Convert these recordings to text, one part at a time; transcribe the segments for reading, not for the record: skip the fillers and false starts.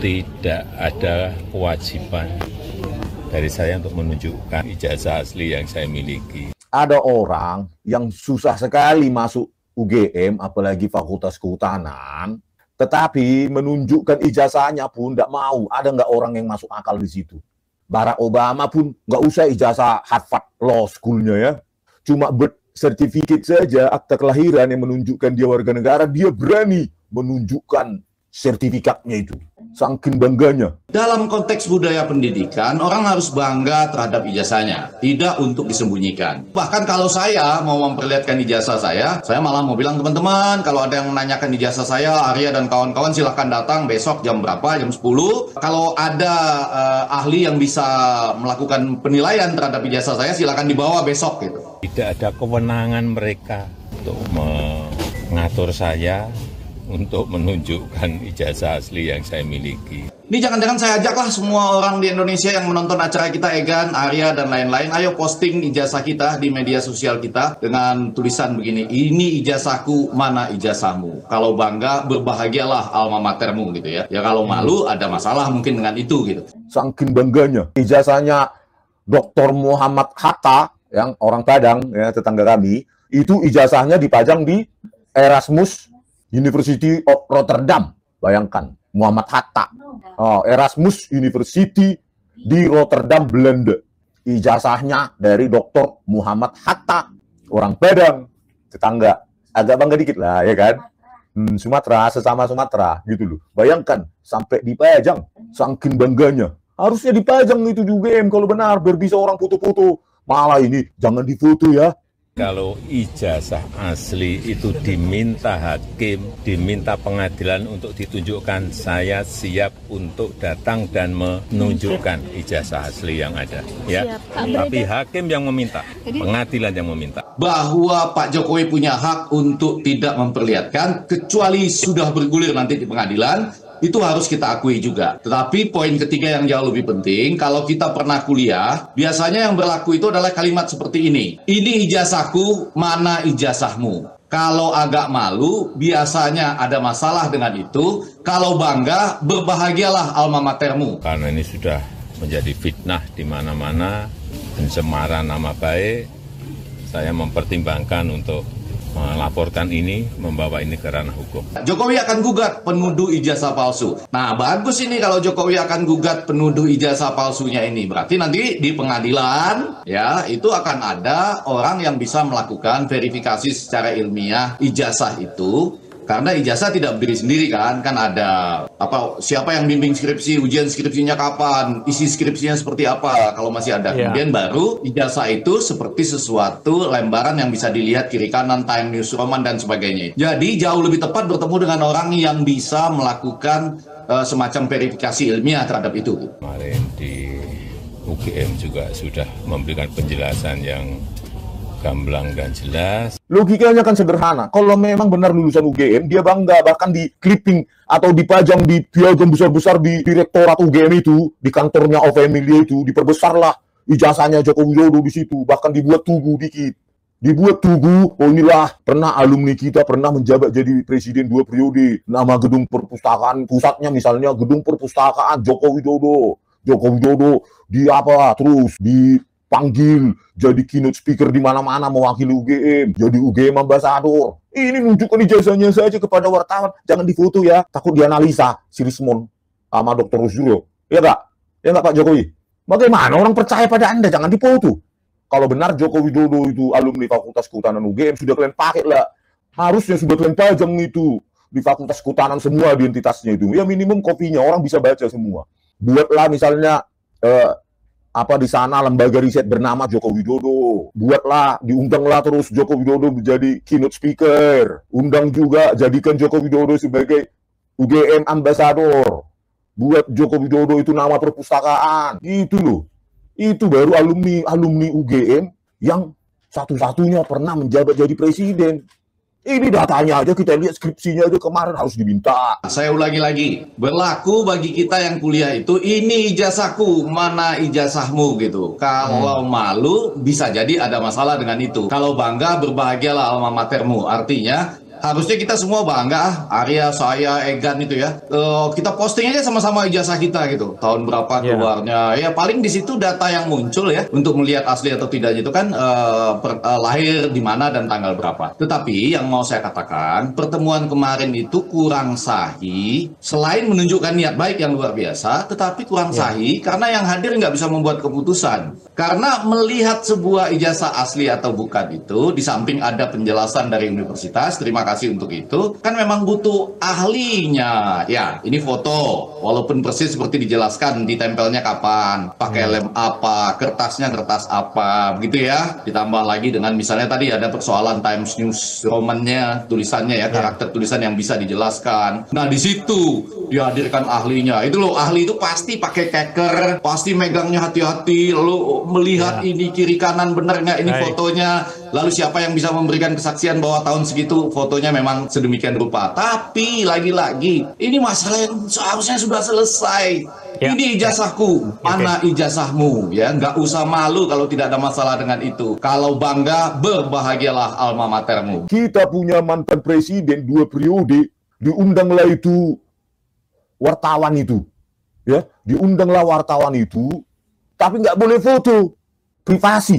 Tidak ada kewajiban dari saya untuk menunjukkan ijazah asli yang saya miliki. Ada orang yang susah sekali masuk UGM, apalagi Fakultas Kehutanan, tetapi menunjukkan ijazahnya pun tidak mau. Ada nggak orang yang masuk akal di situ? Barack Obama pun nggak usah ijazah Harvard Law School-nya ya. Cuma birth certificate saja, akta kelahiran yang menunjukkan dia warga negara, dia berani menunjukkan sertifikatnya itu. Saking bangganya. Dalam konteks budaya pendidikan, orang harus bangga terhadap ijazahnya, tidak untuk disembunyikan. Bahkan kalau saya mau memperlihatkan ijazah saya malah mau bilang teman-teman, kalau ada yang menanyakan ijazah saya, Arya dan kawan-kawan silahkan datang besok jam berapa, jam 10. Kalau ada ahli yang bisa melakukan penilaian terhadap ijazah saya, silahkan dibawa besok gitu. Tidak ada kewenangan mereka untuk mengatur saya, untuk menunjukkan ijazah asli yang saya miliki. Ini jangan-jangan saya ajaklah semua orang di Indonesia yang menonton acara kita, Egan, Arya, dan lain-lain, ayo posting ijazah kita di media sosial kita dengan tulisan begini, ini ijazahku, mana ijazahmu. Kalau bangga, berbahagialah alma matermu gitu ya. Ya kalau malu, ada masalah mungkin dengan itu gitu. Saking bangganya. Ijazahnya Dr. Muhammad Hatta, yang orang Padang, ya, tetangga kami, itu ijazahnya dipajang di Erasmus University of Rotterdam. Bayangkan, Muhammad Hatta. Erasmus University di Rotterdam, Belanda. Ijazahnya dari Dr. Muhammad Hatta. Orang Padang, tetangga. Agak bangga dikit lah, ya kan? Sumatera, sesama Sumatera, gitu loh. Bayangkan, sampai dipajang. Saking bangganya. Harusnya dipajang itu juga, kalau benar, biar bisa orang foto-foto. Malah ini, jangan difoto ya. Kalau ijazah asli itu diminta hakim, diminta pengadilan untuk ditunjukkan, saya siap untuk datang dan menunjukkan ijazah asli yang ada. Ya, tapi hakim yang meminta, pengadilan yang meminta. Bahwa Pak Jokowi punya hak untuk tidak memperlihatkan, kecuali sudah bergulir nanti di pengadilan, itu harus kita akui juga. Tetapi poin ketiga yang jauh lebih penting, kalau kita pernah kuliah, biasanya yang berlaku itu adalah kalimat seperti ini. Ini ijazahku, mana ijazahmu? Kalau agak malu, biasanya ada masalah dengan itu. Kalau bangga, berbahagialah alma matermu. Karena ini sudah menjadi fitnah di mana-mana, pencemaran nama baik, saya mempertimbangkan untuk melaporkan ini, membawa ini ke ranah hukum. Jokowi akan gugat penuduh ijazah palsu. Nah, bagus ini kalau Jokowi akan gugat penuduh ijazah palsunya ini. Berarti nanti di pengadilan, ya, itu akan ada orang yang bisa melakukan verifikasi secara ilmiah ijazah itu. Karena ijazah tidak berdiri sendiri kan ada siapa yang bimbing skripsi, ujian skripsinya kapan, isi skripsinya seperti apa, kalau masih ada. Kemudian baru ijazah itu seperti sesuatu lembaran yang bisa dilihat kiri kanan, Time News Roman dan sebagainya. Jadi jauh lebih tepat bertemu dengan orang yang bisa melakukan semacam verifikasi ilmiah terhadap itu. Kemarin di UGM juga sudah memberikan penjelasan yang gamblang dan jelas. Logikanya kan sederhana. Kalau memang benar lulusan UGM, dia bangga bahkan di clipping atau dipajang di piagam besar-besar di direktorat UGM itu, di kantornya of Emilia itu, diperbesarlah ijazahnya Joko Widodo di situ. Bahkan dibuat tugu dikit. Dibuat tugu, oh inilah pernah alumni kita pernah menjabat jadi presiden 2 periode. Nama gedung perpustakaan pusatnya misalnya gedung perpustakaan Joko Widodo. Joko Widodo terus dipanggil jadi keynote speaker di mana-mana mewakili UGM, jadi UGM ambassador. Ini nunjukkan ijazahnya saja kepada wartawan, jangan difoto ya, takut dianalisa si Rismon sama Dr. Rusduro. Ya enggak? Ya enggak Pak Jokowi? Bagaimana orang percaya pada Anda? Jangan difoto. Kalau benar Joko Widodo itu alumni Fakultas Kehutanan UGM, sudah kalian pakai lah. Harusnya sudah kalian pajang itu di Fakultas Kehutanan semua identitasnya itu. Ya minimum kopinya orang bisa baca semua. Buatlah misalnya di sana lembaga riset bernama Joko Widodo. Buatlah, diundanglah terus Joko Widodo menjadi keynote speaker. Undang juga, jadikan Joko Widodo sebagai UGM ambassador. Buat Joko Widodo itu nama perpustakaan. Itu loh. Itu baru alumni UGM yang satu-satunya pernah menjabat jadi presiden. Ini datanya aja, kita lihat skripsinya aja kemarin harus diminta. Saya ulangi lagi, berlaku bagi kita yang kuliah itu, ini ijazahku, mana ijazahmu gitu. Kalau malu, bisa jadi ada masalah dengan itu. Kalau bangga, berbahagialah alma matermu. Artinya, harusnya kita semua bangga, Arya, saya, Egan itu ya. Kita posting aja sama-sama ijazah kita gitu. Tahun berapa keluarnya. Ya paling di situ data yang muncul ya untuk melihat asli atau tidaknya itu kan lahir di mana dan tanggal berapa. Tetapi yang mau saya katakan, pertemuan kemarin itu kurang sahih. Selain menunjukkan niat baik yang luar biasa, tetapi kurang sahih karena yang hadir nggak bisa membuat keputusan. Karena melihat sebuah ijazah asli atau bukan itu, di samping ada penjelasan dari universitas, terima kasih untuk itu, kan memang butuh ahlinya. Ya, ini foto, walaupun persis seperti dijelaskan, ditempelnya kapan, pakai lem apa, kertasnya kertas apa, begitu ya. Ditambah lagi dengan misalnya tadi ada persoalan Times News romannya, tulisannya ya, karakter tulisan yang bisa dijelaskan. Nah, di situ dihadirkan ahlinya. Itu loh, ahli itu pasti pakai keker, pasti megangnya hati-hati, lalu melihat ini kiri kanan benar nggak ini fotonya, lalu siapa yang bisa memberikan kesaksian bahwa tahun segitu fotonya memang sedemikian rupa. Tapi lagi-lagi ini masalah yang seharusnya sudah selesai. Ini ijazahku, mana ijazahmu? Ya, nggak usah malu kalau tidak ada masalah dengan itu. Kalau bangga, berbahagialah alma matermu. Kita punya mantan presiden 2 periode, diundanglah itu wartawan itu, ya, diundanglah wartawan itu, tapi nggak boleh foto, privasi.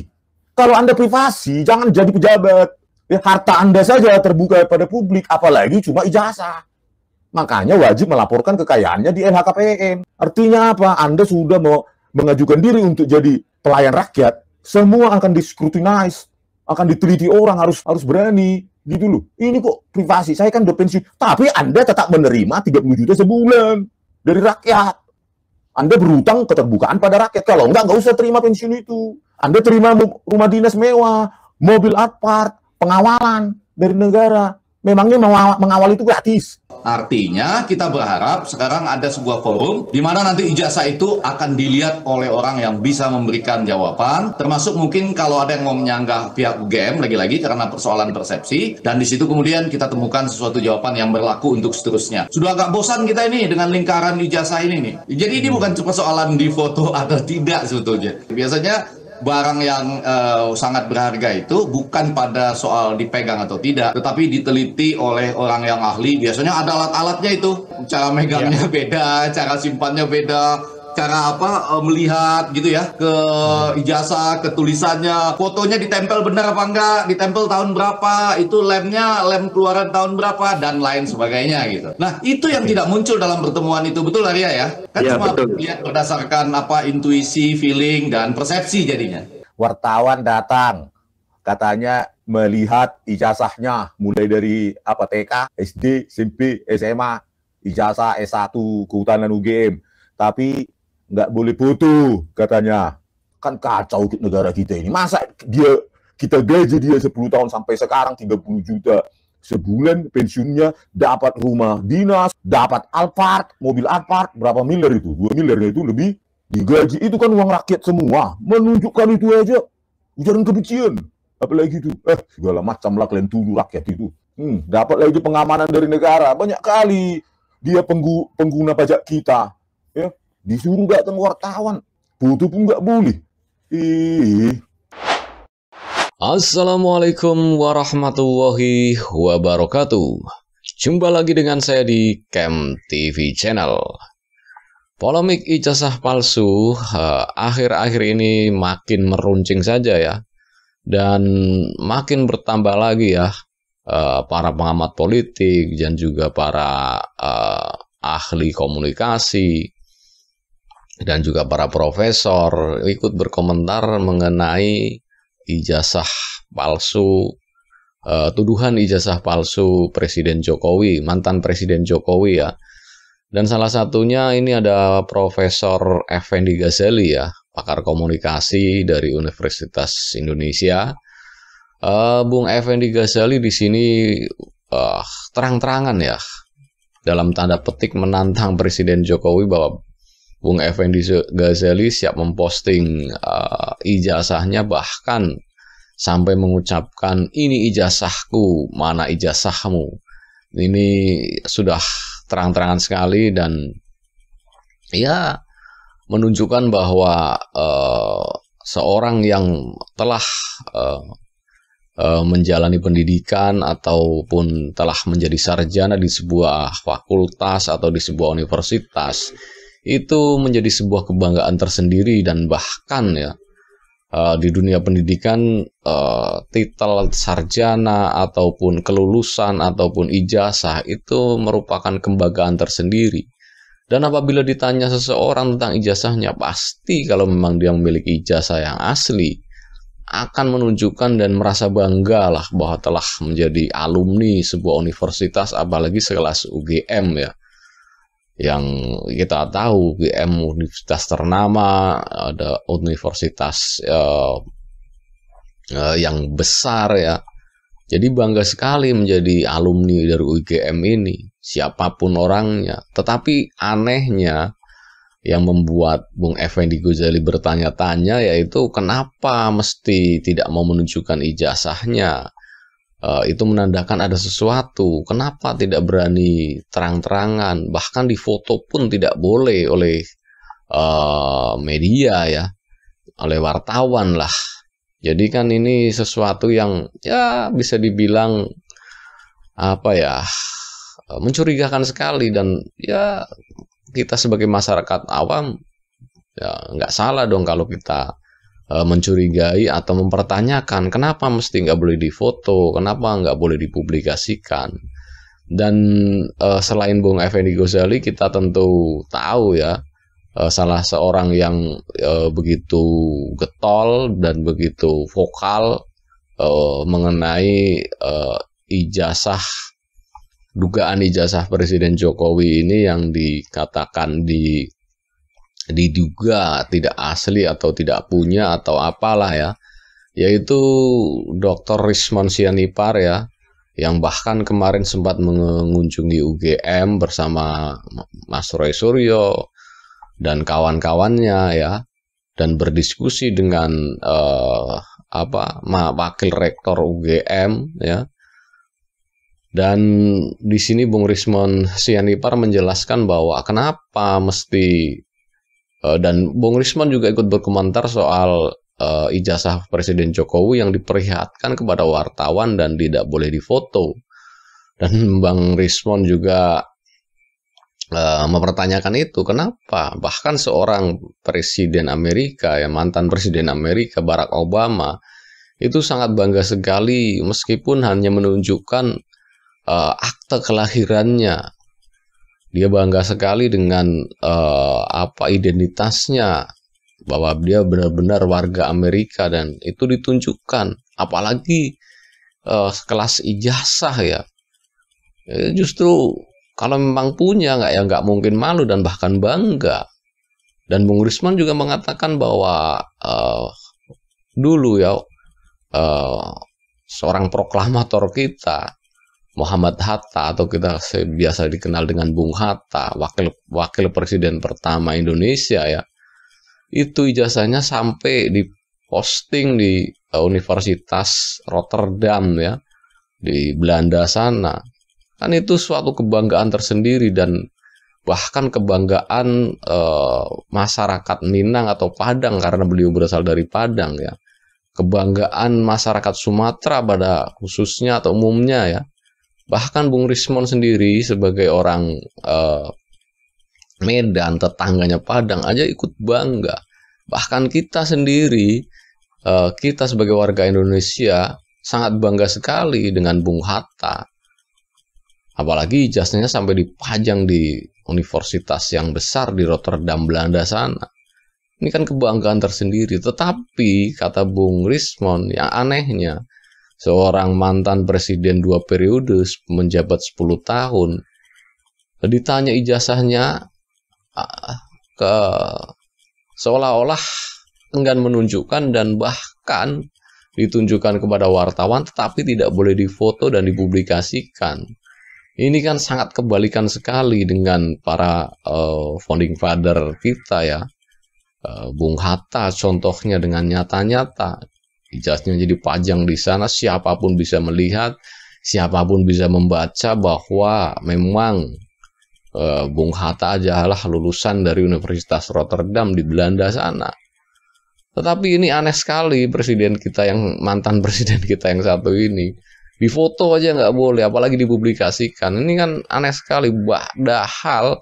Kalau Anda privasi, jangan jadi pejabat. Ya, harta Anda saja terbuka pada publik, apalagi cuma ijazah. Makanya wajib melaporkan kekayaannya di LHKPN. Artinya apa? Anda sudah mau mengajukan diri untuk jadi pelayan rakyat, semua akan discrutinize, akan diteliti orang, harus berani, gitu loh. Ini kok privasi, saya kan udah pensiun, tapi Anda tetap menerima 30 juta sebulan dari rakyat. Anda berutang keterbukaan pada rakyat. Kalau nggak usah terima pensiun itu. Anda terima rumah dinas mewah, mobil Alphard, pengawalan dari negara. Memangnya mengawal itu gratis? Artinya kita berharap sekarang ada sebuah forum di mana nanti ijazah itu akan dilihat oleh orang yang bisa memberikan jawaban, termasuk mungkin kalau ada yang mau menyanggah pihak UGM lagi-lagi karena persoalan persepsi, dan di situ kemudian kita temukan sesuatu jawaban yang berlaku untuk seterusnya. Sudah agak bosan kita ini dengan lingkaran ijazah ini nih. Jadi ini bukan persoalan di foto atau tidak sebetulnya. Biasanya barang yang sangat berharga itu bukan pada soal dipegang atau tidak, tetapi diteliti oleh orang yang ahli. Biasanya ada alat-alatnya itu, cara megangnya beda, cara simpannya beda, cara melihat gitu ya ke ijazah, ke tulisannya, fotonya ditempel benar apa enggak, ditempel tahun berapa, itu lemnya lem keluaran tahun berapa, dan lain sebagainya gitu. Nah, itu yang tidak muncul dalam pertemuan itu, betul Arya ya? Kan cuma lihat berdasarkan intuisi, feeling, dan persepsi jadinya. Wartawan datang, katanya melihat ijazahnya mulai dari TK, SD, SMP, SMA, ijazah S1 kehutanan UGM, tapi nggak boleh foto katanya. Kan kacau negara kita ini. Masa kita gaji dia 10 tahun sampai sekarang 30 juta sebulan, pensiunnya dapat rumah dinas, dapat Alphard, mobil Alphard, berapa miliar itu? 2 miliarnya itu lebih digaji. Itu kan uang rakyat semua. Menunjukkan itu aja ujaran kebencian. Apalagi itu segala macam lah kalian tuduh rakyat itu. Dapat lagi pengamanan dari negara. Banyak kali dia pengguna pajak kita, ya, disuruh datang wartawan, foto pun nggak boleh. Assalamualaikum warahmatullahi wabarakatuh. Jumpa lagi dengan saya di Camp TV Channel. Polemik ijazah palsu akhir-akhir ini makin meruncing saja ya, dan makin bertambah lagi ya para pengamat politik dan juga para ahli komunikasi dan juga para profesor ikut berkomentar mengenai ijazah palsu, tuduhan ijazah palsu Presiden Jokowi, mantan Presiden Jokowi ya. Dan salah satunya ini ada Profesor Effendi Ghazali ya, pakar komunikasi dari Universitas Indonesia. Bung Effendi Ghazali di sini terang-terangan ya, dalam tanda petik menantang Presiden Jokowi bahwa Bung Effendi Ghazali siap memposting ijazahnya, bahkan sampai mengucapkan ini ijazahku, mana ijazahmu. Ini sudah terang-terangan sekali dan ya menunjukkan bahwa seorang yang telah menjalani pendidikan ataupun telah menjadi sarjana di sebuah fakultas atau di sebuah universitas, itu menjadi sebuah kebanggaan tersendiri. Dan bahkan ya di dunia pendidikan, titel sarjana ataupun kelulusan ataupun ijazah itu merupakan kebanggaan tersendiri. Dan apabila ditanya seseorang tentang ijazahnya, pasti kalau memang dia memiliki ijazah yang asli, akan menunjukkan dan merasa bangga lah bahwa telah menjadi alumni sebuah universitas, apalagi sekelas UGM ya. Yang kita tahu UGM universitas ternama, ada universitas yang besar ya. Jadi bangga sekali menjadi alumni dari UGM ini, siapapun orangnya. Tetapi anehnya, yang membuat Bung Effendi Ghazali bertanya-tanya yaitu kenapa mesti tidak mau menunjukkan ijazahnya. Itu menandakan ada sesuatu. Kenapa tidak berani terang-terangan, bahkan di foto pun tidak boleh oleh media ya, oleh wartawan lah. Jadi kan ini sesuatu yang ya bisa dibilang apa ya, mencurigakan sekali. Dan ya kita sebagai masyarakat awam ya nggak salah dong kalau kita mencurigai atau mempertanyakan kenapa mesti nggak boleh difoto, kenapa nggak boleh dipublikasikan. Dan selain Bung Effendi Ghazali, kita tentu tahu ya, salah seorang yang begitu getol dan begitu vokal mengenai ijazah, dugaan ijazah Presiden Jokowi ini yang dikatakan diduga tidak asli atau tidak punya atau apalah ya, yaitu Dr. Rismon Sianipar ya, yang bahkan kemarin sempat mengunjungi UGM bersama Mas Roy Suryo dan kawan-kawannya ya, dan berdiskusi dengan wakil rektor UGM ya. Dan di sini Bung Rismon Sianipar menjelaskan bahwa kenapa mesti, dan Bung Rismon juga ikut berkomentar soal ijazah Presiden Jokowi yang diperlihatkan kepada wartawan dan tidak boleh difoto. Dan Bang Rismon juga mempertanyakan itu, kenapa bahkan seorang Presiden Amerika, ya mantan Presiden Amerika Barack Obama, itu sangat bangga sekali meskipun hanya menunjukkan akte kelahirannya. Dia bangga sekali dengan identitasnya, bahwa dia benar-benar warga Amerika, dan itu ditunjukkan. Apalagi kelas ijazah ya. Justru kalau memang punya nggak mungkin malu dan bahkan bangga. Dan Bung Rismon juga mengatakan bahwa dulu ya seorang proklamator kita, Muhammad Hatta, atau kita biasa dikenal dengan Bung Hatta, wakil presiden pertama Indonesia ya, itu ijazahnya sampai diposting di Universitas Rotterdam ya, di Belanda sana. Kan itu suatu kebanggaan tersendiri, dan bahkan kebanggaan masyarakat Minang atau Padang, karena beliau berasal dari Padang ya. Kebanggaan masyarakat Sumatera pada khususnya atau umumnya ya. Bahkan Bung Rismon sendiri sebagai orang Medan, tetangganya Padang aja ikut bangga. Bahkan kita sendiri, kita sebagai warga Indonesia sangat bangga sekali dengan Bung Hatta. Apalagi ijazahnya sampai dipajang di universitas yang besar di Rotterdam, Belanda sana. Ini kan kebanggaan tersendiri. Tetapi kata Bung Rismon, yang anehnya, seorang mantan presiden 2 periode menjabat 10 tahun, ditanya ijazahnya seolah-olah enggan menunjukkan, dan bahkan ditunjukkan kepada wartawan tetapi tidak boleh difoto dan dipublikasikan. Ini kan sangat kebalikan sekali dengan para founding father kita ya. Bung Hatta contohnya dengan nyata-nyata. Ijazahnya jadi pajang di sana, siapapun bisa melihat, siapapun bisa membaca bahwa memang Bung Hatta adalah lulusan dari Universitas Rotterdam di Belanda sana. Tetapi ini aneh sekali, presiden kita yang mantan presiden kita yang satu ini difoto aja nggak boleh, apalagi dipublikasikan. Ini kan aneh sekali. Padahal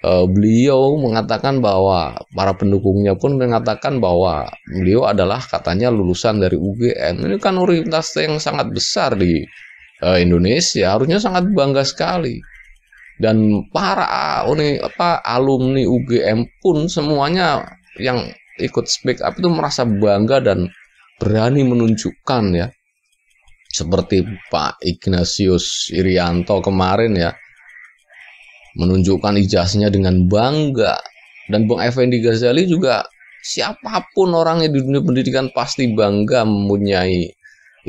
beliau mengatakan bahwa para pendukungnya pun mengatakan bahwa beliau adalah katanya lulusan dari UGM. Ini kan universitas yang sangat besar di Indonesia, harusnya sangat bangga sekali. Dan para alumni UGM pun semuanya yang ikut speak up itu merasa bangga dan berani menunjukkan ya. Seperti Pak Ignatius Irianto kemarin ya, menunjukkan ijazahnya dengan bangga. Dan Bung Effendi Ghazali juga, siapapun orangnya di dunia pendidikan pasti bangga mempunyai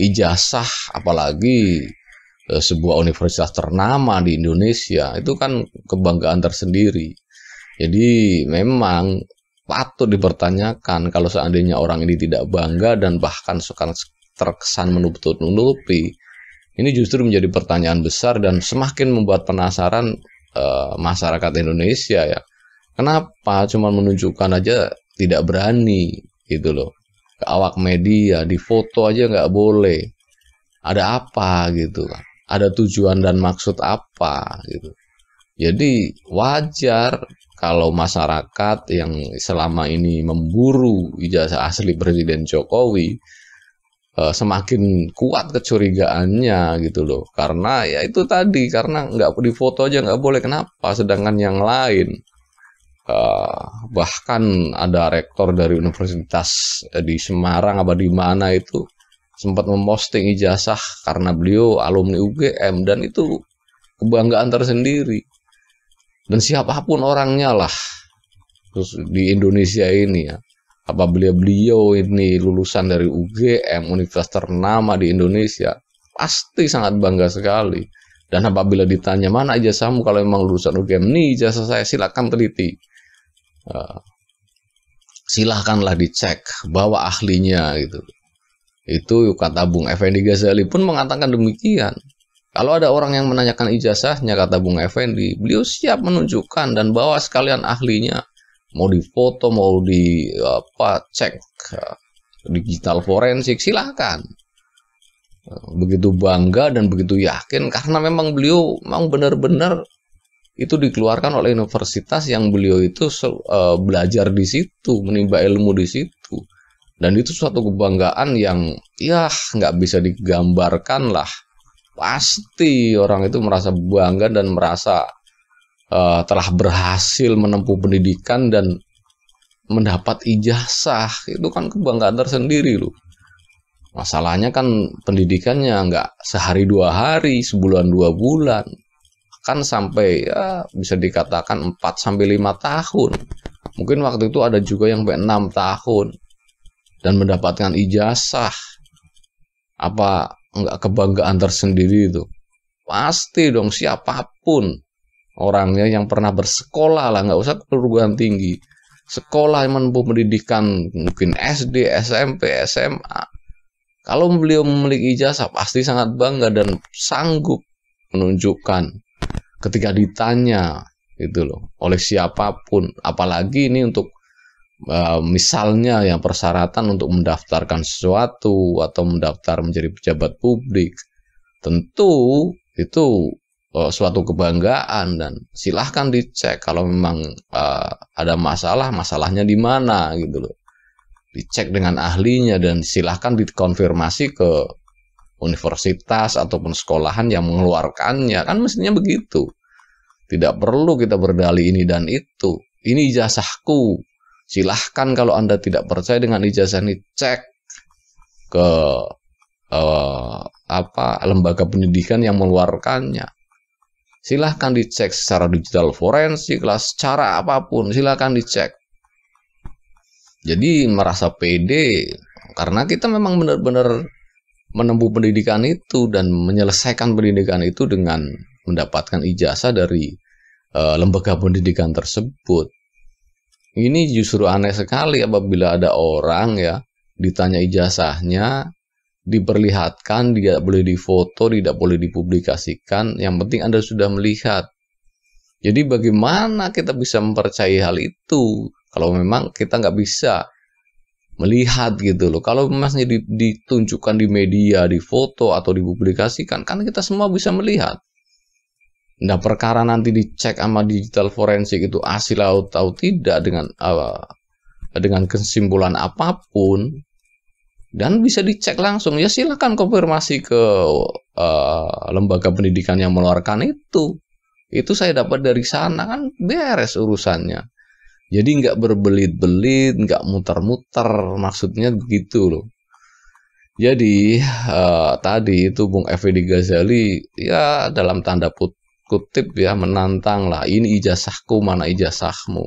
ijazah, apalagi sebuah universitas ternama di Indonesia. Itu kan kebanggaan tersendiri. Jadi memang patut dipertanyakan kalau seandainya orang ini tidak bangga dan bahkan suka terkesan menutup-nutupi. Ini justru menjadi pertanyaan besar dan semakin membuat penasaran masyarakat Indonesia ya. Kenapa cuma menunjukkan aja tidak berani gitu loh. Ke awak media, di foto aja nggak boleh. Ada apa gitu kan? Ada tujuan dan maksud apa gitu. Jadi wajar kalau masyarakat yang selama ini memburu ijazah asli Presiden Jokowi semakin kuat kecurigaannya gitu loh. Karena ya itu tadi, karena nggak difoto aja nggak boleh. Kenapa? Sedangkan yang lain bahkan ada rektor dari universitas di Semarang apa di mana itu sempat memposting ijazah karena beliau alumni UGM, dan itu kebanggaan tersendiri. Dan siapapun orangnya lah terus di Indonesia ini ya, apabila beliau ini lulusan dari UGM, universitas ternama di Indonesia, pasti sangat bangga sekali. Dan apabila ditanya, mana ijazahmu kalau memang lulusan UGM? Nih ijazah saya, silakan teliti. Silahkanlah dicek, bawa ahlinya gitu. Itu kata Bung Effendi Ghazali pun mengatakan demikian. Kalau ada orang yang menanyakan ijazahnya, kata Bung Effendi, beliau siap menunjukkan dan bawa sekalian ahlinya. Mau difoto, mau cek digital forensik, silahkan. Begitu bangga dan begitu yakin karena memang beliau memang benar-benar itu dikeluarkan oleh universitas yang beliau itu belajar di situ, menimba ilmu di situ. Dan itu suatu kebanggaan yang ya nggak bisa digambarkan lah. Pasti orang itu merasa bangga dan merasa telah berhasil menempuh pendidikan dan mendapat ijazah. Itu kan kebanggaan tersendiri loh. Masalahnya kan pendidikannya nggak sehari 2 hari, sebulan 2 bulan. Kan sampai ya bisa dikatakan 4-5 tahun. Mungkin waktu itu ada juga yang sampai 6 tahun. Dan mendapatkan ijazah. Apa enggak kebanggaan tersendiri itu? Pasti dong, siapapun orangnya yang pernah bersekolah lah, nggak usah perguruan tinggi, sekolah yang menempuh pendidikan mungkin SD, SMP, SMA, kalau beliau memiliki ijazah pasti sangat bangga dan sanggup menunjukkan ketika ditanya gitu loh oleh siapapun. Apalagi ini untuk misalnya yang persyaratan untuk mendaftarkan sesuatu atau mendaftar menjadi pejabat publik, tentu itu suatu kebanggaan dan silahkan dicek kalau memang ada masalahnya di mana gitu loh, dicek dengan ahlinya dan silahkan dikonfirmasi ke universitas ataupun sekolahan yang mengeluarkannya, kan mestinya begitu. Tidak perlu kita berdalih ini dan itu, ini ijazahku. Silahkan kalau Anda tidak percaya dengan ijazah ini, cek ke lembaga pendidikan yang mengeluarkannya. Silahkan dicek secara digital forensik lah, secara apapun, silahkan dicek. Jadi merasa pede karena kita memang benar-benar menempuh pendidikan itu dan menyelesaikan pendidikan itu dengan mendapatkan ijazah dari lembaga pendidikan tersebut. Ini justru aneh sekali apabila ada orang ya ditanya ijazahnya, diperlihatkan, tidak boleh difoto, tidak boleh dipublikasikan, yang penting Anda sudah melihat. Jadi bagaimana kita bisa mempercayai hal itu kalau memang kita nggak bisa melihat gitu loh. Kalau masnya ditunjukkan di media, di foto atau dipublikasikan, kan kita semua bisa melihat. Nah, perkara nanti dicek sama digital forensik itu asli atau tidak dengan kesimpulan apapun, dan bisa dicek langsung, ya silakan konfirmasi ke lembaga pendidikan yang mengeluarkan itu. Itu saya dapat dari sana, kan beres urusannya. Jadi nggak berbelit-belit, nggak muter-muter, maksudnya begitu loh. Jadi tadi itu Bung Effendi Ghazali ya dalam tanda kutip ya menantang lah, ini ijazahku mana ijazahmu.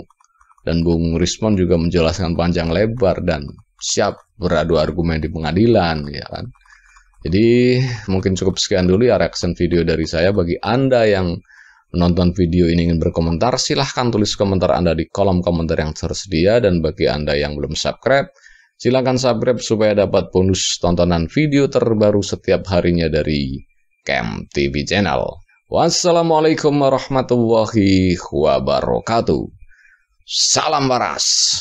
Dan Bung Rismon juga menjelaskan panjang lebar dan siap beradu argumen di pengadilan, ya kan. Jadi mungkin cukup sekian dulu ya reaction video dari saya. Bagi Anda yang menonton video ini ingin berkomentar, silahkan tulis komentar Anda di kolom komentar yang tersedia. Dan bagi Anda yang belum subscribe, silahkan subscribe supaya dapat bonus tontonan video terbaru setiap harinya dari Camp TV Channel. Wassalamualaikum warahmatullahi wabarakatuh. Salam waras.